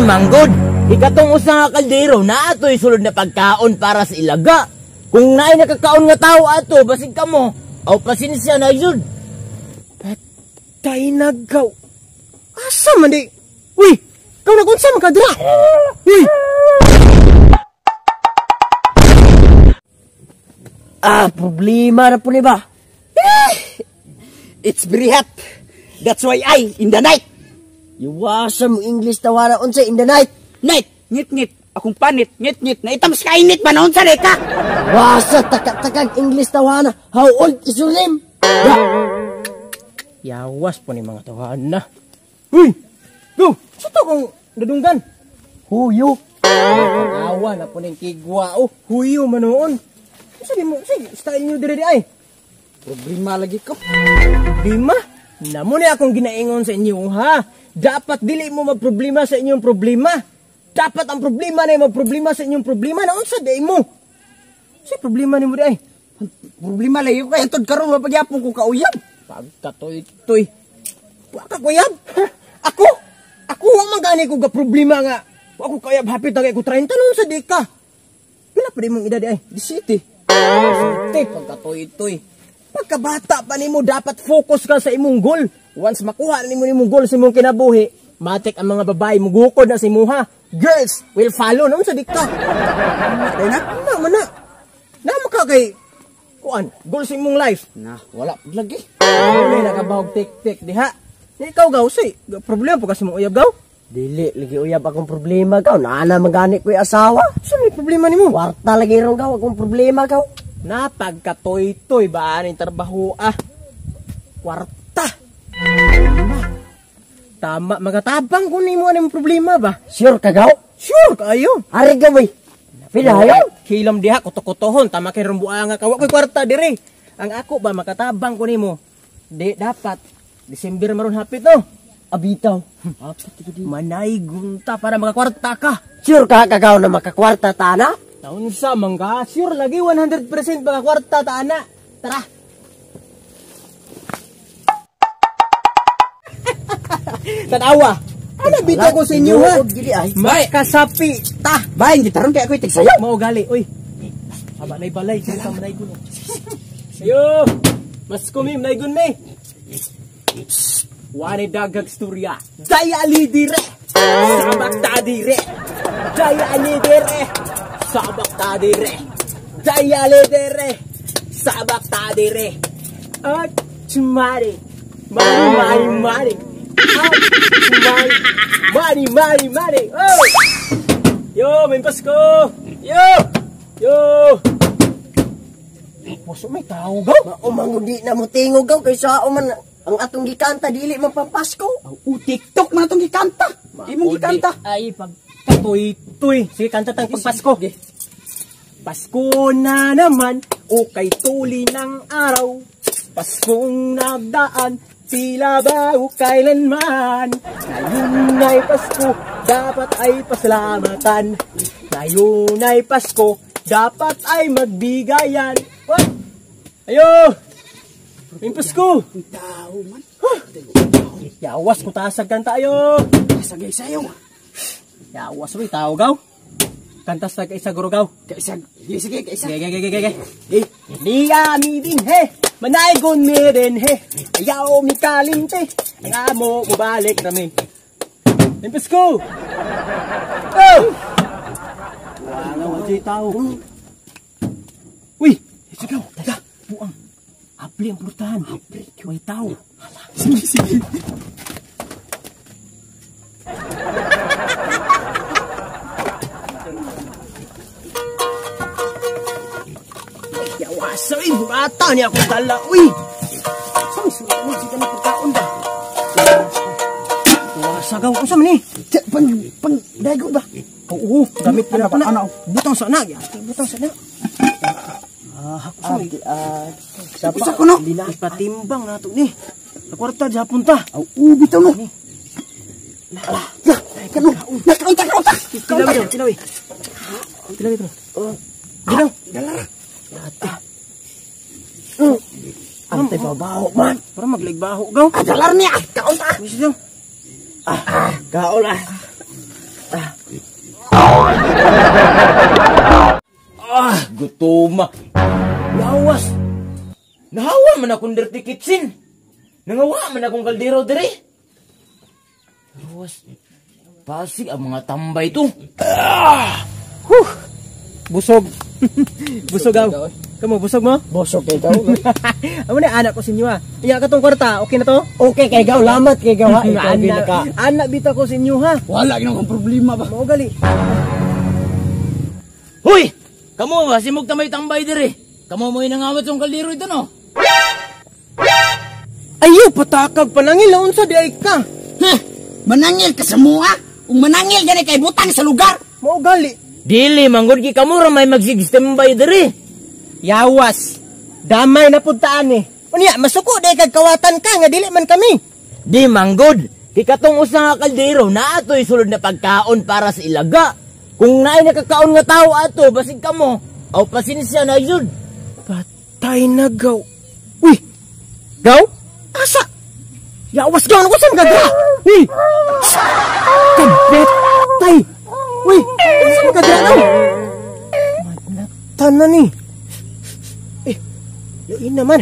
manggod. Ikatong usa nga kaldero na ato'y sulod na pagkaon para sa ilaga. Kung naay nakakaon nga tao ato, basig ka mo, aw pasensya na yun. Patay nagaw. Asa man di? Uy, kau nagunsa man kadra. Uy. Problema na po ni ba? It's very hot. That's why I, in the night. Iwasa mo English tawana unsa in the night. Night, ngit-ngit. Akong panit, ngit-ngit. Naitams ka init ba na unsa ka? Wasa takat-takag English tawana. How old is your name? Yawas po ni mga tawana. Uy! Go! Sito kong dadunggan. Huyo. Awa na po ng kigwa. Oh, huyo manoon. Sige mo, sige, style nyo dire di ay. Problema lagi ko. Problema? Namo na akong ginaingon sa inyo, ha? Dapat dili mo magproblema sa inyong problema. Dapat ang problema na magproblema sa inyong problema. Naon sa day mo? Sa problema ni mo di ay. Problema lang yung kaya tod karon mapagyapon ko kauyab. Pagkatoy-toy. Wa ka kuyab? Ako? Ako ang magani ko ga problema nga. Wa ko kayab hapit tagay ko 30 noon sa di ka. Pila pa di mong edad di ay? 17. Pagkatoy-toy. Pagkabata pa nimo dapat focus ka sa imong goal. Once makuha na nimo imong goal sa imong kinabuhi, matik ang mga babae mugukod na sa imuha. Girls will follow noon sa dikta. Kaya na? Na. Na maka kay kuan, goal sa imong life. Na, wala lagi. Wala nakabahog tik-tik diha. Ikaw gaw say, problema pa kasi mo uyab gaw. Dili lagi uyab akong problema gaw. Naana magani ko'y asawa. Sa may problema nimo? Warta lagi ron gaw akong problema gaw. Napagkatoy-toy ba aning trabaho kwarta. Tama, magatabang kung nimo anong problema ba? Sure ka gaw? Sure kayo. Ari gaway. Pinahayo. Hilom diha kutokotohon tama kay rumbuan nga kawa ko'y kwarta dire. Ang ako ba makatabang ko nimo? Di dapat December maron hapit no. Abitaw. Manay gunta para makakwarta ka. Sure ka kagaw na makakwarta ta na? Taon sa mangga, sure lagi 100% makakwarta ta ana. Tara. Tanawa. Ano bitaw ko sa inyo ha? May kasapi ta. Bayin gitaron kay ako'y tigsayaw. Mao gali, oy. Aba nay balay, sa manay gun. Sayo. Mas kumim nay gun me. Wani dagag storya. Daya ali dire. Sabak ta dire. Daya ali dire. Sabak ta dire. Daya ali dire. Sabak ta dire. At chumari. Mari. At chumari. Mari. Oh. Yo, may Pasko. Yo. Puso may tao gaw. Umangudi na mo tingog gaw kay sa man ang atong gikanta dili man pampasko. TikTok man atong gikanta. Imong gikanta. Ay pagkatoy-toy. Sige kanta tang pagpasko. Pasko na naman o kay tuli ng araw. Paskong nagdaan tila bago kailanman. Ngayon ay Pasko, dapat ay pasalamatan. Ngayon ay Pasko, dapat ay magbigayan. What? Ayo! May Pasko! Tao man. Yawas ko tasag kanta ayo. Sagay sayo. Yawas may tao gaw. Kantas na kaisa guro gaw. Kaisag. Sige. Gege. Niya mi din he. Manaygon mi din he. Ayaw mi kalinte. Ang amo mo balik rami. May Pasko! Oh! Wala wajay tao. Uy! Sigaw! Taga! Buang! Apli ang purtahan. Apli. May tao. Sige. Yawasa, bata niya akong dala. Uy! Saan sulit siya na pagkaon ba? Yawasa gaw. Ano saan ni? Pang dago ba? Oo, gamit na ako na. Butang sana. Butang sana. Sa ko no? Ipatimbang na ito ni. Nakwarta dyan punta. Bitaw no? Kano? Nakauta! Tilawi. Gilaw. Dalara. Antay babaho man. Para magligbaho gaw. Dalar niya. Kaunta. Misyo. Kaon Gutuma. Lawas. Nahawa man akong dirty kitchen. Nangawa man akong kaldero diri. Lawas. Pasig ang mga tambay to. Busog. Busog aw. Kamu busog mo? Bosok kay gaw. Amo na anak ko sinyo ha. Iya ka tong kwarta, okay na to? Okay kay gaw, lamat kay gaw ha. Ikaw ginaka. Anak bita ko sinyo ha. Wala gyud akong problema ba. Mao gali. Hoy! Kamu ba? Simog tamay tambay diri. Kamu mo inangawat yung kaldero ito no? Ayo patakag panangil unsa di ay ka. Heh, manangil ka sa mua. Kung manangil gani kay butang sa lugar. Mao gali. Dili, manggod ki kamu ramay magsigstembay diri. Yawas. Damay na puntaan eh. Unya, masuko day kag kawatan ka nga dili man kami. Di manggod. Kikatong usa nga kaldero na ato'y sulod na pagkaon para sa ilaga. Kung naay nakakaon nga tao ato, basig kamo, aw pasensya na yun. Patay na gaw. Uy! Gaw? Asa? Yawas gaw, nakusan ka gaw? Uy! Kabet! Tay! Uy! Nakusan ka gaw? Madnatan na ni. Yain naman.